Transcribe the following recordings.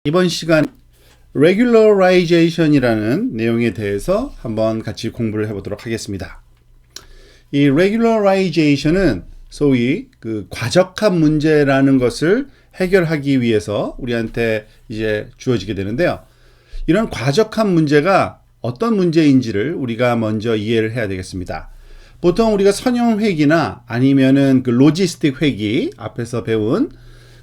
이번 시간 regularization이라는 내용에 대해서 한번 같이 공부를 해보도록 하겠습니다. 이 regularization은 소위 그 과적합 문제라는 것을 해결하기 위해서 우리한테 이제 주어지게 되는데요. 이런 과적합 문제가 어떤 문제인지를 우리가 먼저 이해를 해야 되겠습니다. 보통 우리가 선형 회기나 아니면은 그 로지스틱 회기 앞에서 배운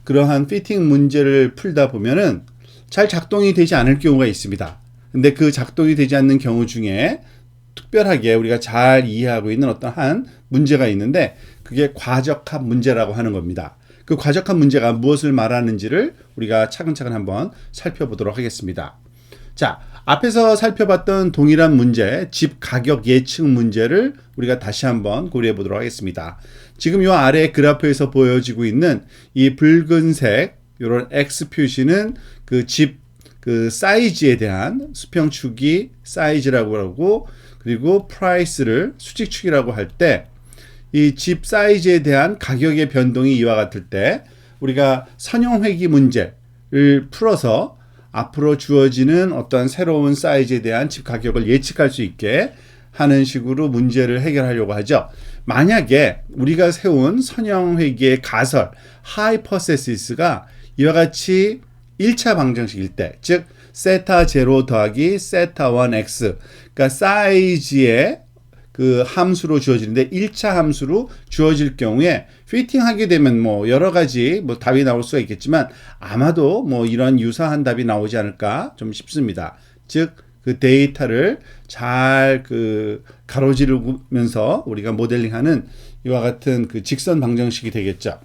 그러한 피팅 문제를 풀다 보면은 잘 작동이 되지 않을 경우가 있습니다. 근데 그 작동이 되지 않는 경우 중에 특별하게 우리가 잘 이해하고 있는 어떠한 문제가 있는데 그게 과적합 문제라고 하는 겁니다. 그 과적합 문제가 무엇을 말하는지를 우리가 차근차근 한번 살펴보도록 하겠습니다. 자, 앞에서 살펴봤던 동일한 문제, 집 가격 예측 문제를 우리가 다시 한번 고려해 보도록 하겠습니다. 지금 이 아래 그래프에서 보여지고 있는 이 붉은색 이런 X 표시는 그 집 그 사이즈에 대한 수평축이 사이즈라고 하고, 그리고 프라이스를 수직축이라고 할 때 이 집 사이즈에 대한 가격의 변동이 이와 같을 때 우리가 선형회기 문제를 풀어서 앞으로 주어지는 어떤 새로운 사이즈에 대한 집 가격을 예측할 수 있게 하는 식으로 문제를 해결하려고 하죠. 만약에 우리가 세운 선형회기의 가설 하이퍼세시스가 이와 같이 1차 방정식일 때, 즉 세타 0 더하기 세타 1x, 그러니까 사이즈의 그 함수로 주어지는데 1차 함수로 주어질 경우에 피팅하게 되면 뭐 여러 가지 뭐 답이 나올 수가 있겠지만 아마도 뭐 이런 유사한 답이 나오지 않을까 좀 싶습니다. 즉 그 데이터를 잘 그 가로지르면서 우리가 모델링하는 이와 같은 그 직선 방정식이 되겠죠.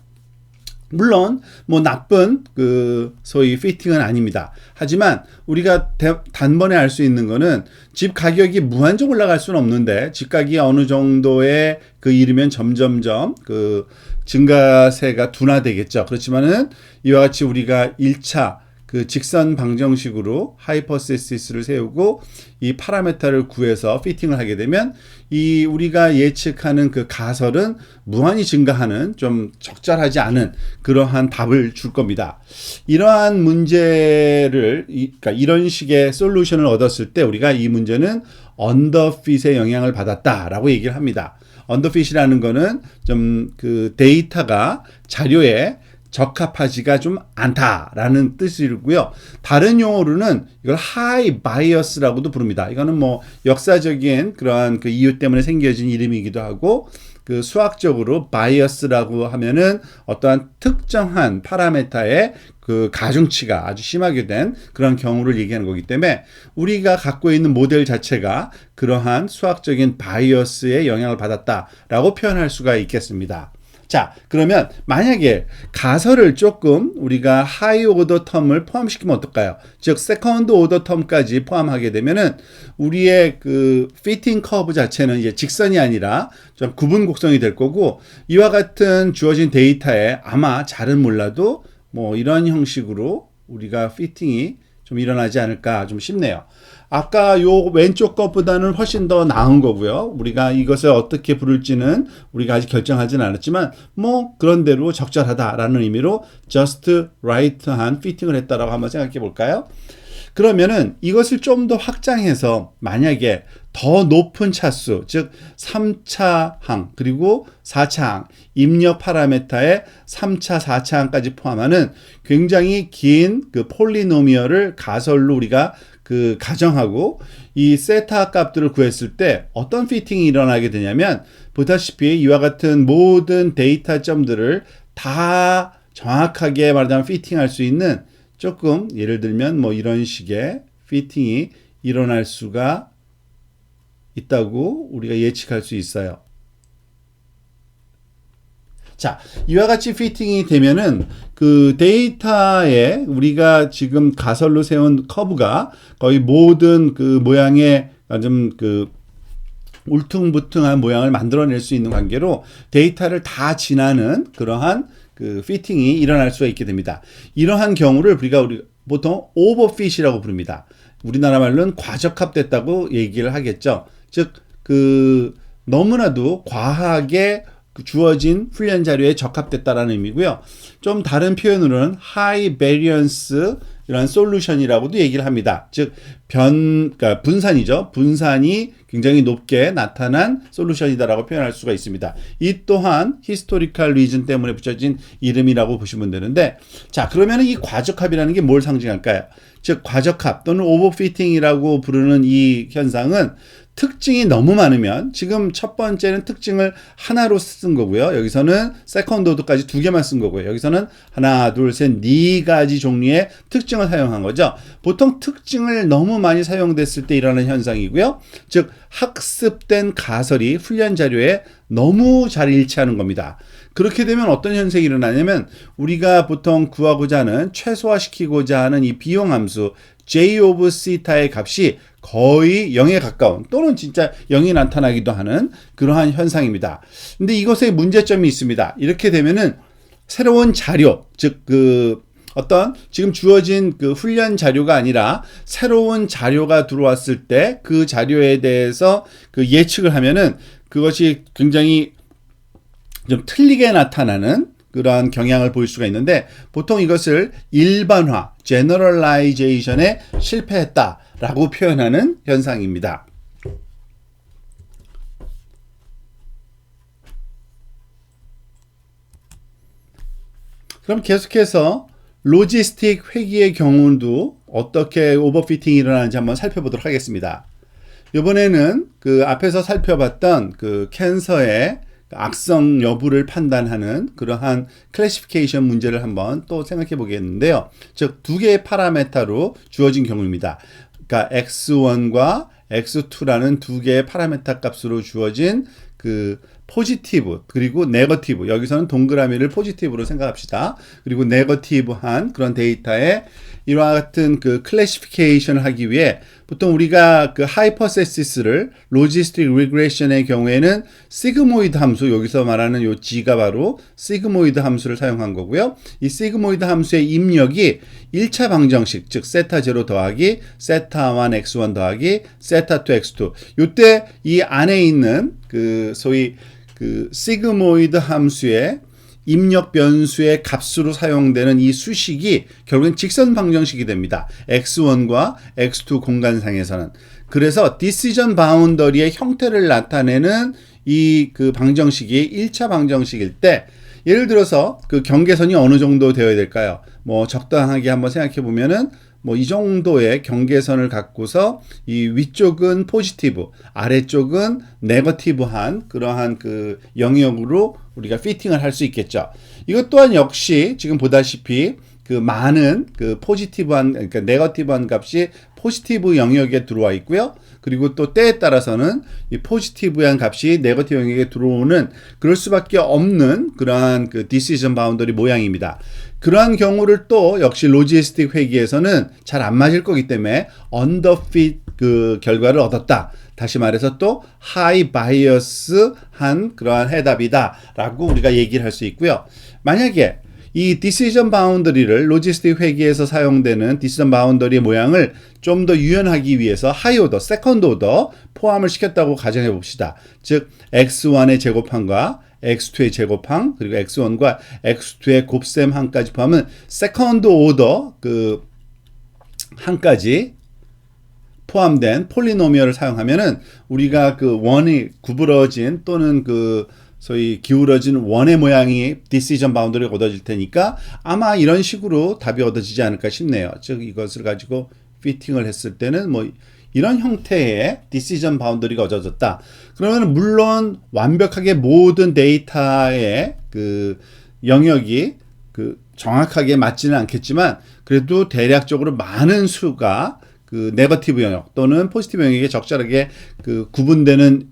물론 뭐 나쁜 그 소위 피팅은 아닙니다. 하지만 우리가 단번에 알 수 있는 거는 집 가격이 무한정 올라갈 수는 없는데 집 가격이 어느 정도에 그 이르면 점점점 그 증가세가 둔화되겠죠. 그렇지만은 이와 같이 우리가 1차 그 직선 방정식으로 하이퍼세시스를 세우고 이 파라메타를 구해서 피팅을 하게 되면 이 우리가 예측하는 그 가설은 무한히 증가하는 좀 적절하지 않은 그러한 답을 줄 겁니다. 이러한 문제를 그러니까 이런 식의 솔루션을 얻었을 때 우리가 이 문제는 언더핏의 영향을 받았다라고 얘기를 합니다. 언더핏이라는 거는 좀 그 데이터가 자료에 적합하지가 좀 않다라는 뜻이고요. 다른 용어로는 이걸 하이 바이어스라고도 부릅니다. 이거는 뭐 역사적인 그러한 그 이유 때문에 생겨진 이름이기도 하고, 그 수학적으로 바이어스라고 하면은 어떠한 특정한 파라메타의 그 가중치가 아주 심하게 된 그런 경우를 얘기하는 거기 때문에 우리가 갖고 있는 모델 자체가 그러한 수학적인 바이어스에 영향을 받았다라고 표현할 수가 있겠습니다. 자, 그러면 만약에 가설을 조금 우리가 하이 오더 텀을 포함시키면 어떨까요? 즉 세컨드 오더 텀까지 포함하게 되면은 우리의 그 피팅 커브 자체는 이제 직선이 아니라 좀 구분 곡선이 될 거고, 이와 같은 주어진 데이터에 아마 잘은 몰라도 뭐 이런 형식으로 우리가 피팅이 좀 일어나지 않을까 좀 싶네요. 아까 요 왼쪽 것보다는 훨씬 더 나은 거고요. 우리가 이것을 어떻게 부를지는 우리가 아직 결정하지는 않았지만 뭐 그런대로 적절하다라는 의미로 just right한 피팅을 했다라고 한번 생각해 볼까요? 그러면은 이것을 좀 더 확장해서 만약에 더 높은 차수, 즉 3차 항 그리고 4차 항, 입력 파라메타의 3차, 4차 항까지 포함하는 굉장히 긴 그 폴리노미얼을 가설로 우리가 그 가정하고 이 세타 값들을 구했을 때 어떤 피팅이 일어나게 되냐면, 보다시피 이와 같은 모든 데이터 점들을 다 정확하게 말하자면 피팅할 수 있는 조금 예를 들면 뭐 이런 식의 피팅이 일어날 수가 있다고 우리가 예측할 수 있어요. 자, 이와 같이 피팅이 되면은 그 데이터에 우리가 지금 가설로 세운 커브가 거의 모든 그 모양의 좀 그 울퉁불퉁한 모양을 만들어낼 수 있는 관계로 데이터를 다 지나는 그러한 그 피팅이 일어날 수가 있게 됩니다. 이러한 경우를 우리가 보통 오버핏이라고 부릅니다. 우리나라 말로는 과적합됐다고 얘기를 하겠죠. 즉 그 너무나도 과하게 주어진 훈련 자료에 적합됐다라는 의미고요. 좀 다른 표현으로는 high variance 이런 솔루션이라고도 얘기를 합니다. 즉 그러니까 분산이죠. 분산이 굉장히 높게 나타난 솔루션이다라고 표현할 수가 있습니다. 이 또한 히스토리컬 리즌 때문에 붙여진 이름이라고 보시면 되는데, 자 그러면 이 과적합이라는 게 뭘 상징할까요? 즉 과적합 또는 오버피팅이라고 부르는 이 현상은 특징이 너무 많으면, 지금 첫 번째는 특징을 하나로 쓴 거고요. 여기서는 세컨드 오더까지 두 개만 쓴 거고요. 여기서는 하나, 둘, 셋, 네 가지 종류의 특징을 사용한 거죠. 보통 특징을 너무 많이 사용됐을 때 일어나는 현상이고요. 즉 학습된 가설이 훈련 자료에 너무 잘 일치하는 겁니다. 그렇게 되면 어떤 현상이 일어나냐면, 우리가 보통 구하고자 하는, 최소화시키고자 하는 이 비용 함수 J 오브 시타의 값이 거의 0에 가까운, 또는 진짜 0이 나타나기도 하는 그러한 현상입니다. 근데 이것에 문제점이 있습니다. 이렇게 되면은 새로운 자료, 즉 어떤 지금 주어진 훈련 자료가 아니라 새로운 자료가 들어왔을 때 그 자료에 대해서 예측을 하면은 그것이 굉장히 좀 틀리게 나타나는 그러한 경향을 보일 수가 있는데, 보통 이것을 일반화, generalization에 실패했다라고 표현하는 현상입니다. 그럼 계속해서 로지스틱 회기의 경우도 어떻게 오버피팅이 일어나는지 한번 살펴보도록 하겠습니다. 이번에는 앞에서 살펴봤던 캔서의 악성 여부를 판단하는 그러한 클래시피케이션 문제를 한번 또 생각해 보겠는데요. 즉 두 개의 파라메타로 주어진 경우입니다. 그러니까 x1과 x2라는 두 개의 파라메타 값으로 주어진 포지티브 그리고 네거티브, 여기서는 동그라미를 포지티브로 생각합시다. 그리고 네거티브한 그런 데이터에 이와 같은 클래시피케이션을 하기 위해 보통 우리가 하이퍼세시스를 로지스틱 리그레션의 경우에는 시그모이드 함수, 여기서 말하는 요 G가 바로 시그모이드 함수를 사용한 거고요. 이 시그모이드 함수의 입력이 1차 방정식, 즉 세타 0 더하기 세타 1 x1 더하기 세타 2 x2, 요때 이 안에 있는 소위 시그모이드 함수의 입력 변수의 값으로 사용되는 이 수식이 결국엔 직선 방정식이 됩니다. x1과 x2 공간상에서는. 그래서 decision boundary의 형태를 나타내는 이 방정식이 1차 방정식일 때, 예를 들어서 경계선이 어느 정도 되어야 될까요? 적당하게 한번 생각해 보면은 이 정도의 경계선을 갖고서 이 위쪽은 포지티브, 아래쪽은 네거티브한 그러한 영역으로 우리가 피팅을 할 수 있겠죠. 이것 또한 역시 지금 보다시피 많은 포지티브한, 그러니까 네거티브한 값이 포지티브 영역에 들어와 있고요. 그리고 또 때에 따라서는 이 포지티브한 값이 네거티브 영역에 들어오는, 그럴 수밖에 없는 그러한 디시전 바운더리 모양입니다. 그러한 경우를 또 역시 로지스틱 회계에서는 잘 안 맞을 거기 때문에 언더핏 결과를 얻었다. 다시 말해서 또 하이 바이어스한 그러한 해답이다 라고 우리가 얘기를 할 수 있고요. 만약에 이 디시전 바운더리를 로지스틱 회계에서 사용되는 디시전 바운더리의 모양을 좀 더 유연하기 위해서 하이 오더, 세컨드 오더 포함을 시켰다고 가정해 봅시다. 즉 x1의 제곱항과 x2의 제곱항, 그리고 x1과 x2의 곱셈 항까지 포함은 세컨드 오더 항까지 포함된 폴리노미얼을 사용하면은 우리가 원이 구부러진 또는 소위 기울어진 원의 모양이 디시전 바운더리가 얻어질 테니까 아마 이런 식으로 답이 얻어지지 않을까 싶네요. 즉 이것을 가지고 피팅을 했을 때는 이런 형태의 디시전 바운더리가 얻어졌다. 그러면 물론 완벽하게 모든 데이터의 영역이 정확하게 맞지는 않겠지만, 그래도 대략적으로 많은 수가 네거티브 영역 또는 포지티브 영역에 적절하게 구분되는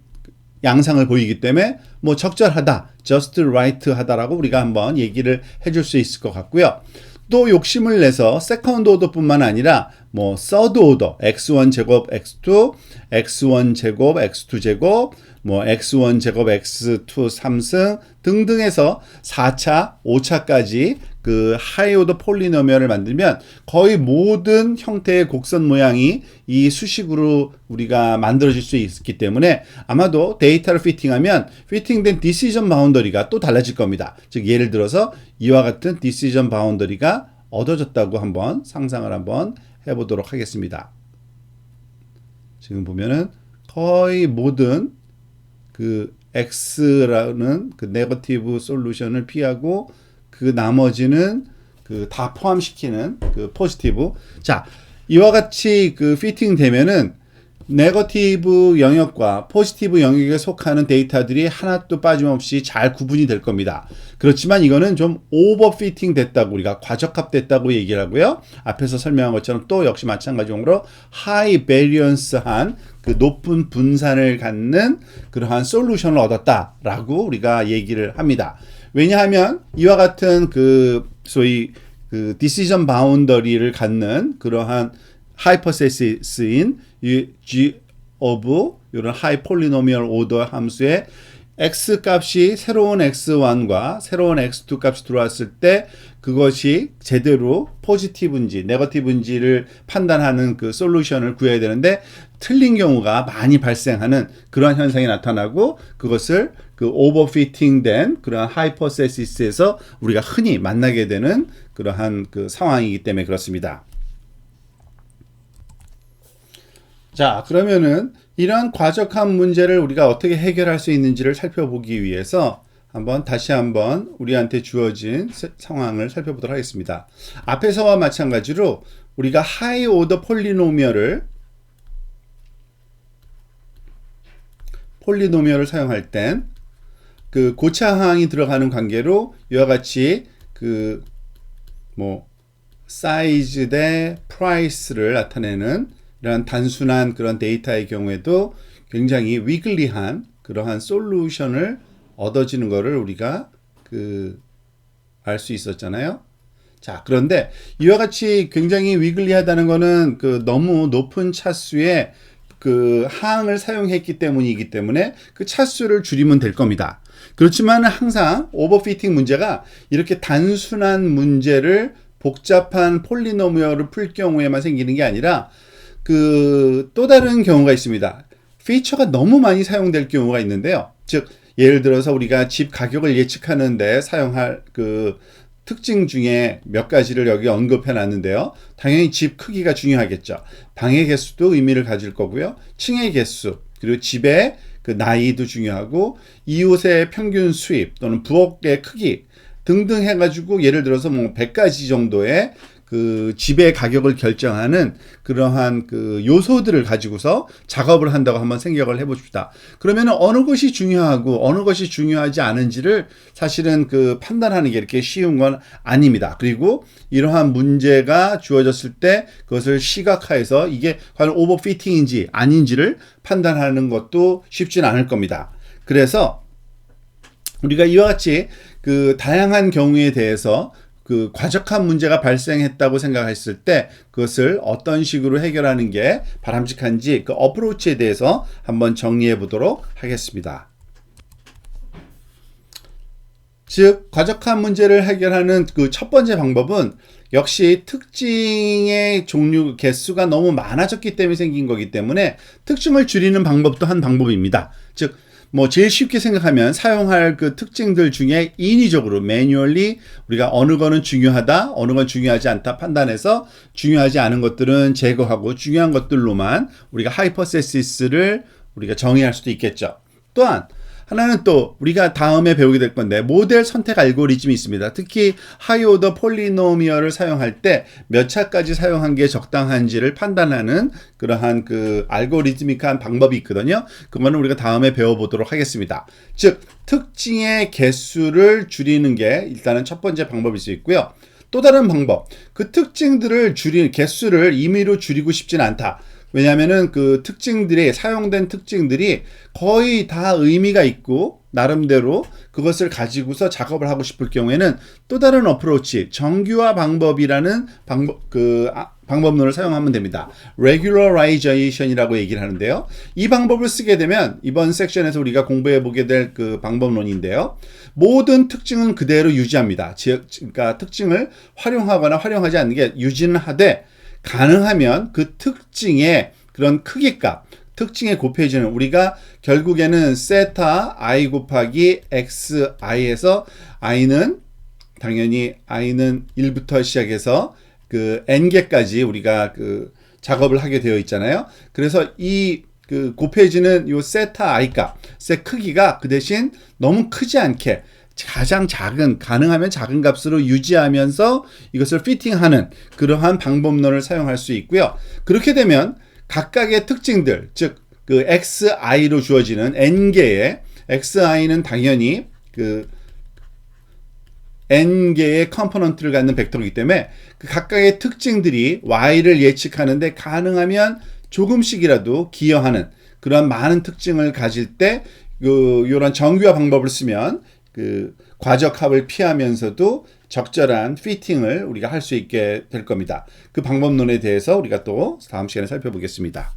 양상을 보이기 때문에 적절하다, just right 하다라고 우리가 한번 얘기를 해줄 수 있을 것 같고요. 또 욕심을 내서 세컨드 오더뿐만 아니라 뭐 서드 오더 x1 제곱 x2, x1 제곱 x2 제곱, 뭐 x1 제곱 x2 3승 등등 해서 4차, 5차까지 그 하이 오더 폴리노미얼을 만들면 거의 모든 형태의 곡선 모양이 이 수식으로 우리가 만들어질 수 있기 때문에 아마도 데이터를 피팅하면 피팅된 디시전 바운더리가 또 달라질 겁니다. 즉 예를 들어서 이와 같은 디시전 바운더리가 얻어졌다고 한번 상상을 한번 해보도록 하겠습니다. 지금 보면은 거의 모든 그 X라는 그 네거티브 솔루션을 피하고 그 나머지는 그 다 포함시키는 그 포지티브. 자, 이와 같이 그 피팅 되면은 네거티브 영역과 포지티브 영역에 속하는 데이터들이 하나도 빠짐없이 잘 구분이 될 겁니다. 그렇지만 이거는 좀 오버 피팅 됐다고, 우리가 과적합 됐다고 얘기를 하고요. 앞에서 설명한 것처럼 또 역시 마찬가지로 하이 베리언스한 그 높은 분산을 갖는 그러한 솔루션을 얻었다라고 우리가 얘기를 합니다. 왜냐하면 이와 같은 그 소위 그 디시전 바운더리를 갖는 그러한 하이퍼세시스인 이 G of 이런 하이 폴리노미얼 오더 함수의 x 값이 새로운 x1과 새로운 x2 값이 들어왔을 때 그것이 제대로 포지티브인지 네거티브인지를 판단하는 그 솔루션을 구해야 되는데 틀린 경우가 많이 발생하는 그러한 현상이 나타나고 그것을 그 오버피팅된 그러한 하이퍼세시스에서 우리가 흔히 만나게 되는 그러한 그 상황이기 때문에 그렇습니다. 자, 그러면은 이러한 과적한 문제를 우리가 어떻게 해결할 수 있는지를 살펴보기 위해서 다시 한번 우리한테 주어진 상황을 살펴보도록 하겠습니다. 앞에서와 마찬가지로 우리가 하이 오더 폴리노미얼을 사용할 땐 그 고차항이 들어가는 관계로 이와 같이 그 뭐 사이즈 대 프라이스를 나타내는 이런 단순한 그런 데이터의 경우에도 굉장히 위글리한 그러한 솔루션을 얻어지는 것을 우리가 알 수 있었잖아요. 자, 그런데 이와 같이 굉장히 위글리하다는 것은 그 너무 높은 차수의 그 항을 사용했기 때문이기 때문에 그 차수를 줄이면 될 겁니다. 그렇지만 항상 오버피팅 문제가 이렇게 단순한 문제를 복잡한 폴리노미얼을 풀 경우에만 생기는 게 아니라 그 또 다른 경우가 있습니다. 피처가 너무 많이 사용될 경우가 있는데요. 즉 예를 들어서 우리가 집 가격을 예측하는데 사용할 그 특징 중에 몇 가지를 여기 언급해 놨는데요. 당연히 집 크기가 중요하겠죠. 방의 개수도 의미를 가질 거고요. 층의 개수, 그리고 집의 그 나이도 중요하고 이웃의 평균 수입 또는 부엌의 크기 등등 해가지고 예를 들어서 뭐 100가지 정도의 그 집의 가격을 결정하는 그러한 그 요소들을 가지고서 작업을 한다고 한번 생각을 해봅시다. 그러면 어느 것이 중요하고 어느 것이 중요하지 않은지를 사실은 그 판단하는 게 이렇게 쉬운 건 아닙니다. 그리고 이러한 문제가 주어졌을 때 그것을 시각화해서 이게 과연 오버피팅인지 아닌지를 판단하는 것도 쉽진 않을 겁니다. 그래서 우리가 이와 같이 그 다양한 경우에 대해서 그 과적한 문제가 발생했다고 생각했을 때 그것을 어떤 식으로 해결하는 게 바람직한지 그 어프로치에 대해서 한번 정리해 보도록 하겠습니다. 즉 과적한 문제를 해결하는 그 첫 번째 방법은 역시 특징의 종류 개수가 너무 많아졌기 때문에 생긴 거기 때문에 특징을 줄이는 방법도 한 방법입니다. 즉 뭐 제일 쉽게 생각하면 사용할 그 특징들 중에 인위적으로 매뉴얼리 우리가 어느 거는 중요하다, 어느 건 중요하지 않다 판단해서 중요하지 않은 것들은 제거하고 중요한 것들로만 우리가 하이퍼세시스를 우리가 정의할 수도 있겠죠. 또한 하나는 또 우리가 다음에 배우게 될 건데 모델 선택 알고리즘이 있습니다. 특히 하이오더 폴리노미얼을 사용할 때 몇 차까지 사용한 게 적당한지를 판단하는 그러한 그 알고리즘ik한 방법이 있거든요. 그거는 우리가 다음에 배워보도록 하겠습니다. 즉 특징의 개수를 줄이는 게 일단은 첫 번째 방법일 수 있고요. 또 다른 방법, 그 특징들을 개수를 임의로 줄이고 싶진 않다. 왜냐하면은 그 특징들이 사용된 특징들이 거의 다 의미가 있고 나름대로 그것을 가지고서 작업을 하고 싶을 경우에는 또 다른 어프로치, 정규화 방법이라는 방법론을 사용하면 됩니다. Regularization이라고 얘기를 하는데요. 이 방법을 쓰게 되면 이번 섹션에서 우리가 공부해 보게 될 그 방법론인데요. 모든 특징은 그대로 유지합니다. 그러니까 특징을 활용하거나 활용하지 않는 게 유지는 하되 가능하면 그 특징의 그런 크기값, 특징의 곱해지는 우리가 결국에는 세타 i 곱하기 xi에서 i는 당연히 i는 1부터 시작해서 그 n개까지 우리가 그 작업을 하게 되어 있잖아요. 그래서 이 그 곱해지는 요 세타 i 값의 크기가 그 대신 너무 크지 않게 가장 작은, 가능하면 작은 값으로 유지하면서 이것을 피팅하는 그러한 방법론을 사용할 수 있고요. 그렇게 되면 각각의 특징들, 즉 그 xi로 주어지는 n개의 xi는 당연히 그 n개의 컴포넌트를 갖는 벡터이기 때문에 그 각각의 특징들이 y를 예측하는데 가능하면 조금씩이라도 기여하는 그런 많은 특징을 가질 때 요런 정규화 방법을 쓰면 그 과적합을 피하면서도 적절한 피팅을 우리가 할 수 있게 될 겁니다. 그 방법론에 대해서 우리가 또 다음 시간에 살펴보겠습니다.